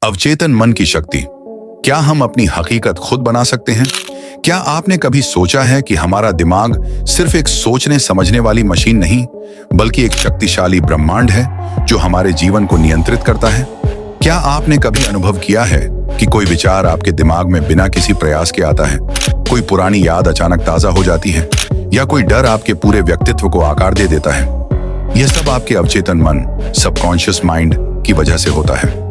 अवचेतन मन की शक्ति। क्या हम अपनी हकीकत खुद बना सकते हैं? क्या आपने कभी सोचा है कि हमारा दिमाग सिर्फ एक सोचने समझने वाली मशीन नहीं, बल्कि एक शक्तिशाली ब्रह्मांड है जो हमारे जीवन को नियंत्रित करता है? क्या आपने कभी अनुभव किया है कि कोई विचार आपके दिमाग में बिना किसी प्रयास के आता है, कोई पुरानी याद अचानक ताजा हो जाती है, या कोई डर आपके पूरे व्यक्तित्व को आकार दे देता है? यह सब आपके अवचेतन मन, सबकॉन्शियस माइंड की वजह से होता है।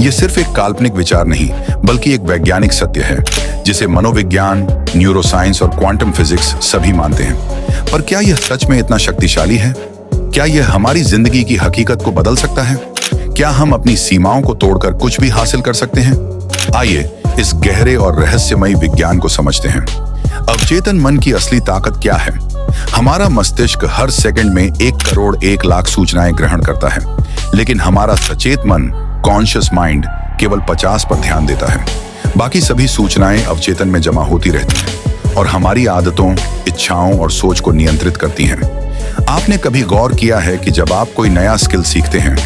यह सिर्फ एक काल्पनिक विचार नहीं, बल्कि एक वैज्ञानिक सत्य है जिसे मनोविज्ञान, न्यूरोसाइंस और क्वांटम फिजिक्स सभी मानते हैं। पर क्या यह सच में इतना शक्तिशाली है? क्या यह हमारी जिंदगी की हकीकत को बदल सकता है? क्या हम अपनी सीमाओं को तोड़कर कुछ भी हासिल कर सकते हैं? आइए इस गहरे और रहस्यमयी विज्ञान को समझते हैं। अवचेतन मन की असली ताकत क्या है? हमारा मस्तिष्क हर सेकंड में 1 करोड़ 1 लाख सूचनाएं ग्रहण करता है, लेकिन हमारा सचेत मन, कॉन्शियस माइंड, केवल 50 पर ध्यान देता है। बाकी सभी सूचनाएं अवचेतन में जमा होती रहती हैं और हमारी आदतों, इच्छाओं और सोच को नियंत्रित करती हैं। आपने कभी गौर किया है कि जब आप कोई नया स्किल सीखते हैं,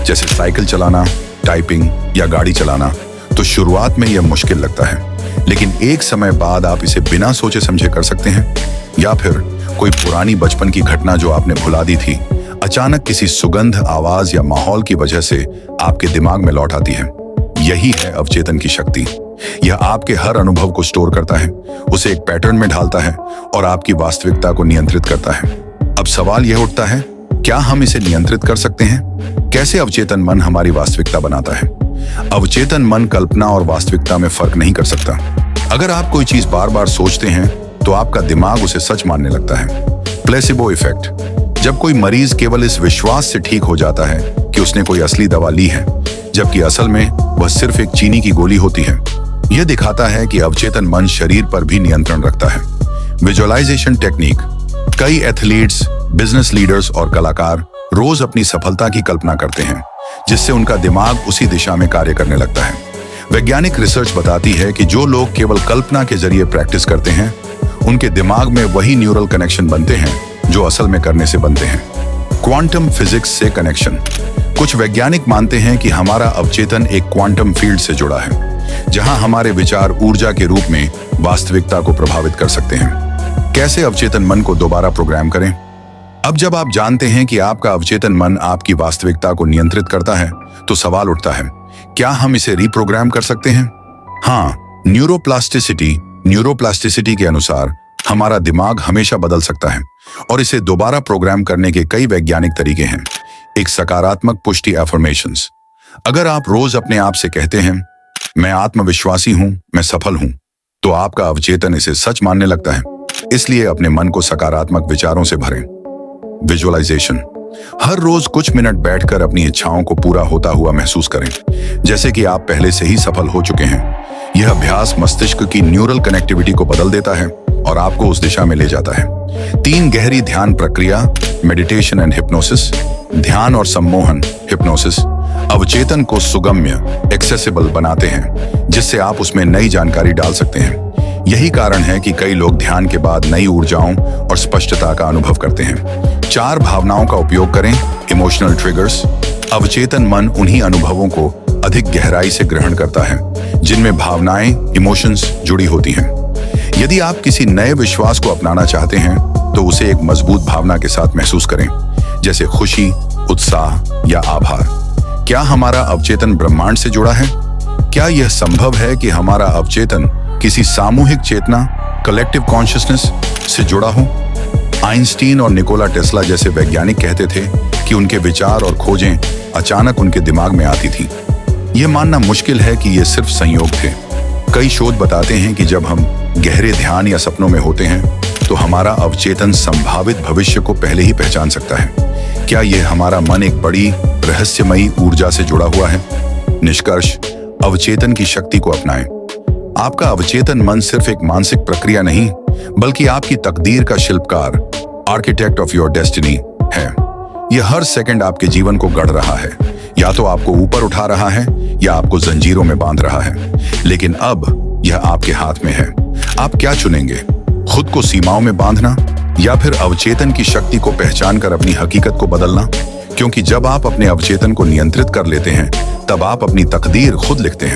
जैसे साइकिल चलाना, टाइपिंग या गाड़ी चलाना, तो शुरुआत में यह मुश्किल लगता है, लेकिन एक समय बाद आप इसे बिना सोचे समझे कर सकते हैं। या फिर कोई पुरानी बचपन की घटना जो आपने भुला दी थी, अचानक किसी सुगंध, आवाज या माहौल की वजह से आपके दिमाग में लौट आती है। यही है अवचेतन की शक्ति। यह आपके हर अनुभव को स्टोर करता है, उसे एक पैटर्न में ढालता है और आपकी वास्तविकता को नियंत्रित करता है। अब सवाल यह उठता है, क्या हम इसे नियंत्रित कर सकते हैं? कैसे अवचेतन मन हमारी वास्तविकता बनाता है? अवचेतन मन कल्पना और वास्तविकता में फर्क नहीं कर सकता। अगर आप कोई चीज बार बार सोचते हैं, तो आपका दिमाग उसे सच मानने लगता है। Placebo effect. जब कोई मरीज केवल इस विश्वास से ठीक हो जाता है कि उसने कोई असली दवा ली है, जबकि असल में वह सिर्फ एक चीनी की गोली होती है, यह दिखाता है कि अवचेतन मन शरीर पर भी नियंत्रण रखता है। Visualisation technique. कई एथलीट्स, बिजनेस लीडर्स और कलाकार रोज अपनी सफलता की कल्पना करते हैं, जिससे उनका दिमाग उसी दिशा में कार्य करने लगता है। वैज्ञानिक रिसर्च बताती है कि जो लोग केवल कल्पना के जरिए प्रैक्टिस करते हैं, उनके दिमाग में वही न्यूरल कनेक्शन बनते हैं जो असल में करने से बनते हैं। क्वांटम फिजिक्स से कनेक्शन। कुछ वैज्ञानिक मानते हैं कि हमारा अवचेतन एक क्वांटम फील्ड से जुड़ा है, जहां हमारे विचार ऊर्जा के रूप में वास्तविकता को प्रभावित कर सकते हैं। कैसे अवचेतन मन को दोबारा प्रोग्राम करें? अब जब आप जानते हैं कि आपका अवचेतन मन आपकी वास्तविकता को नियंत्रित करता है, तो सवाल उठता है, क्या हम इसे रिप्रोग्राम कर सकते हैं? हाँ, न्यूरोप्लास्टिसिटी के अनुसार हमारा दिमाग हमेशा बदल सकता है और इसे दोबारा प्रोग्राम करने के कई वैज्ञानिक तरीके हैं। एक सकारात्मक पुष्टि एफर्मेशंस। अगर आप रोज अपने आप से कहते हैं, मैं आत्मविश्वासी हूं, मैं सफल हूं, तो आपका अवचेतन इसे सच मानने लगता है। इसलिए अपने मन को सकारात्मक विचारों से भरें। विजुअलाइजेशन। हर रोज कुछ मिनट बैठकर अपनी इच्छाओं को पूरा होता हुआ महसूस करें, जैसे कि आप पहले से ही सफल हो चुके हैं। यह अभ्यास मस्तिष्क की न्यूरल कनेक्टिविटी को बदल देता है और आपको उस दिशा में ले जाता है। 3 गहरी ध्यान प्रक्रिया, मेडिटेशन एंड हिप्नोसिस। ध्यान और सम्मोहन, हिप्नोसिस, अवचेतन को सुगम्य, एक्सेसिबल बनाते हैं, जिससे आप उसमें नई जानकारी डाल सकते हैं। यही कारण है कि कई लोग ध्यान के बाद नई ऊर्जाओं और स्पष्टता का अनुभव करते हैं। 4 भावनाओं का उपयोग करें, इमोशनल ट्रिगर्स। अवचेतन मन उन्हीं अनुभवों को अधिक गहराई से ग्रहण करता है जिनमें भावनाएं, इमोशंस जुड़ी होती हैं। यदि आप किसी नए विश्वास को अपनाना चाहते हैं, तो उसे एक मजबूत भावना के साथ महसूस करें, जैसे खुशी, उत्साह या आभार। क्या हमारा अवचेतन ब्रह्मांड से जुड़ा है? क्या यह संभव है कि हमारा अवचेतन किसी सामूहिक चेतना, कलेक्टिव कॉन्शियसनेस से जुड़ा हो? आइंस्टीन और निकोला टेस्ला जैसे वैज्ञानिक कहते थे कि उनके विचार और खोजें अचानक उनके दिमाग में आती थी। यह मानना मुश्किल है कि ये सिर्फ संयोग थे। कई शोध बताते हैं कि जब हम गहरे ध्यान या सपनों में होते हैं, तो हमारा अवचेतन संभावित भविष्य को पहले ही पहचान सकता है। क्या यह हमारा मन एक बड़ी रहस्यमयी ऊर्जा से जुड़ा हुआ है? निष्कर्ष, अवचेतन की शक्ति को अपनाएं। आपका अवचेतन मन सिर्फ एक मानसिक प्रक्रिया नहीं, बल्कि आपकी तकदीर का शिल्पकार, आर्किटेक्ट ऑफ योर डेस्टिनी है। यह हर सेकंड आपके जीवन को गढ़ रहा है, या तो आपको ऊपर उठा रहा है या आपको जंजीरों में बांध रहा है। लेकिन अब यह आपके हाथ में है। आप क्या चुनेंगे? खुद को सीमाओं में बांधना या फिर अवचेतन की शक्ति को पहचान कर अपनी हकीकत को बदलना? क्योंकि जब आप अपने अवचेतन को नियंत्रित कर लेते हैं, तब आप अपनी तकदीर खुद लिखते हैं।